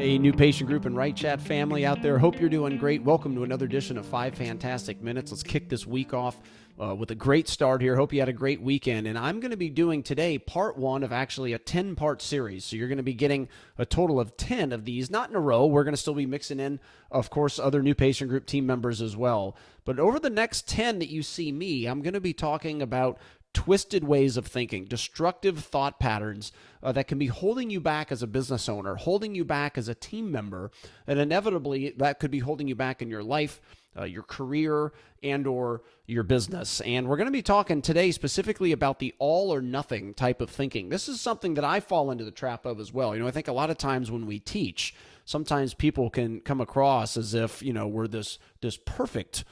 Hey, new patient group and Right Chat family out there. Hope you're doing great. Welcome to another edition of 5 Fantastic Minutes. Let's kick this week off with a great start here. Hope you had a great weekend. And I'm going to be doing today part one of actually a 10-part series. So you're going to be getting a total of 10 of these, not in a row. We're going to still be mixing in, of course, other new patient group team members as well. But over the next 10 that you see me, I'm going to be talking about twisted ways of thinking, destructive thought patterns that can be holding you back as a business owner, holding you back as a team member, and inevitably that could be holding you back in your life, your career, and or your business. And we're going to be talking today specifically about the all or nothing type of thinking. This is something that I fall into the trap of as well. I think a lot of times when we teach, sometimes people can come across as if, we're this perfect,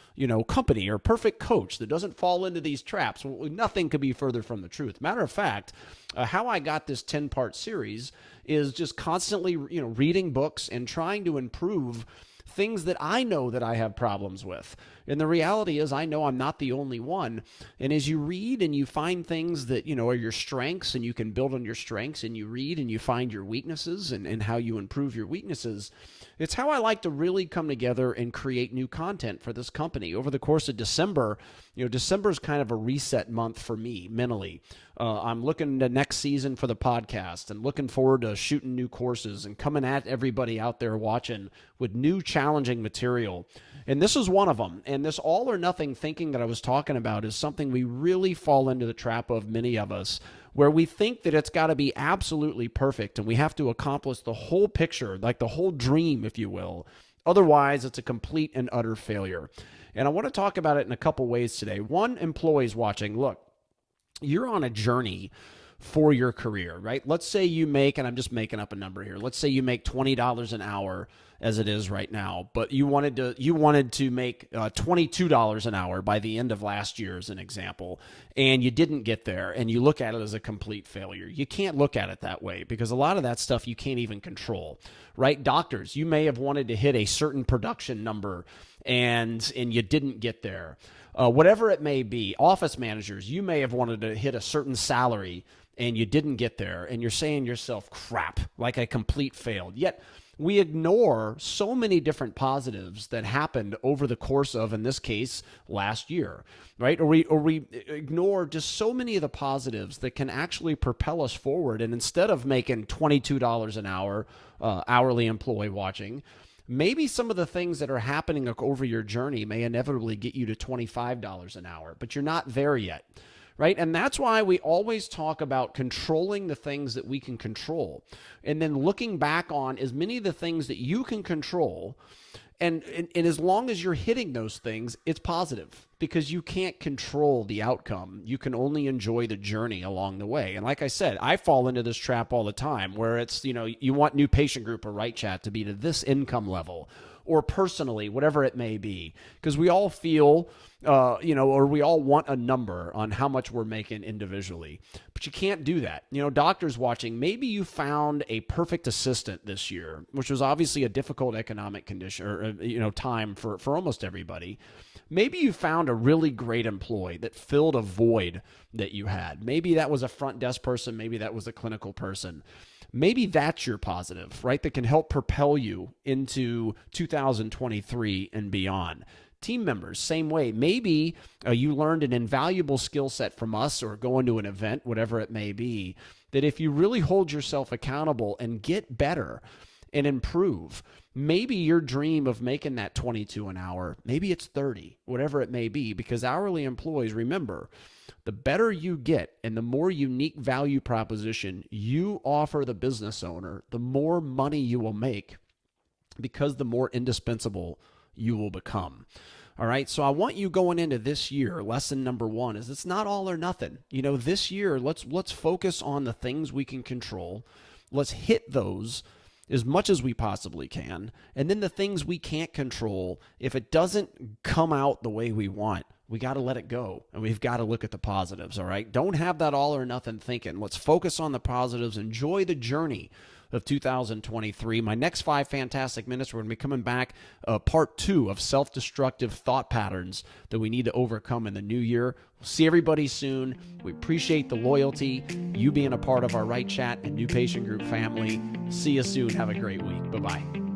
company or perfect coach that doesn't fall into these traps. Well, nothing could be further from the truth. Matter of fact, how I got this 10-part series is just constantly, reading books and trying to improve things that I know that I have problems with. And the reality is I know I'm not the only one. And as you read and you find things that, are your strengths and you can build on your strengths, and you read and you find your weaknesses and how you improve your weaknesses, it's how I like to really come together and create new content for this company. Over the course of December, December is kind of a reset month for me mentally. I'm looking to next season for the podcast and looking forward to shooting new courses and coming at everybody out there watching with new challenging material. And this is one of them. And this all or nothing thinking that I was talking about is something we really fall into the trap of, many of us, where we think that it's got to be absolutely perfect and we have to accomplish the whole picture, like the whole dream, if you will. Otherwise, it's a complete and utter failure. And I want to talk about it in a couple ways today. One, employees watching, look, you're on a journey for your career, right? Let's say you make, and I'm just making up a number here, let's say you make $20 an hour as it is right now, but you wanted to make $22 an hour by the end of last year as an example, and you didn't get there, and you look at it as a complete failure. You can't look at it that way because a lot of that stuff you can't even control, right? Doctors, you may have wanted to hit a certain production number and you didn't get there. Whatever it may be, office managers, you may have wanted to hit a certain salary and you didn't get there, and you're saying to yourself, crap, like I complete failed. Yet we ignore so many different positives that happened over the course of, in this case, last year, right? Or we ignore just so many of the positives that can actually propel us forward. And instead of making $22 an hour, hourly employee watching, maybe some of the things that are happening over your journey may inevitably get you to $25 an hour, but you're not there yet, right? And that's why we always talk about controlling the things that we can control and then looking back on as many of the things that you can control. And as long as you're hitting those things, it's positive because you can't control the outcome. You can only enjoy the journey along the way. And like I said, I fall into this trap all the time where it's, you want new patient group or Right Chat to be to this income level or personally, whatever it may be, because we all feel, or we all want a number on how much we're making individually, but you can't do that. Doctors watching, maybe you found a perfect assistant this year, which was obviously a difficult economic condition or, time for almost everybody. Maybe you found a really great employee that filled a void that you had. Maybe that was a front desk person. Maybe that was a clinical person. Maybe that's your positive, right? That can help propel you into 2023 and beyond. Team members, same way. Maybe you learned an invaluable skill set from us or going to an event, whatever it may be, that if you really hold yourself accountable and get better and improve, maybe your dream of making that 22 an hour, maybe it's 30, whatever it may be, because hourly employees, remember, the better you get and the more unique value proposition you offer the business owner, the more money you will make because the more indispensable you will become. All right. So I want you going into this year, lesson number one is it's not all or nothing. This year, let's focus on the things we can control. Let's hit those as much as we possibly can. And then the things we can't control, if it doesn't come out the way we want, we got to let it go, and we've got to look at the positives, all right? Don't have that all or nothing thinking. Let's focus on the positives. Enjoy the journey of 2023. My next 5 fantastic minutes, we're going to be coming back, part 2 of self-destructive thought patterns that we need to overcome in the new year. We'll see everybody soon. We appreciate the loyalty, you being a part of our Right Chat and New Patient Group family. See you soon. Have a great week. Bye-bye.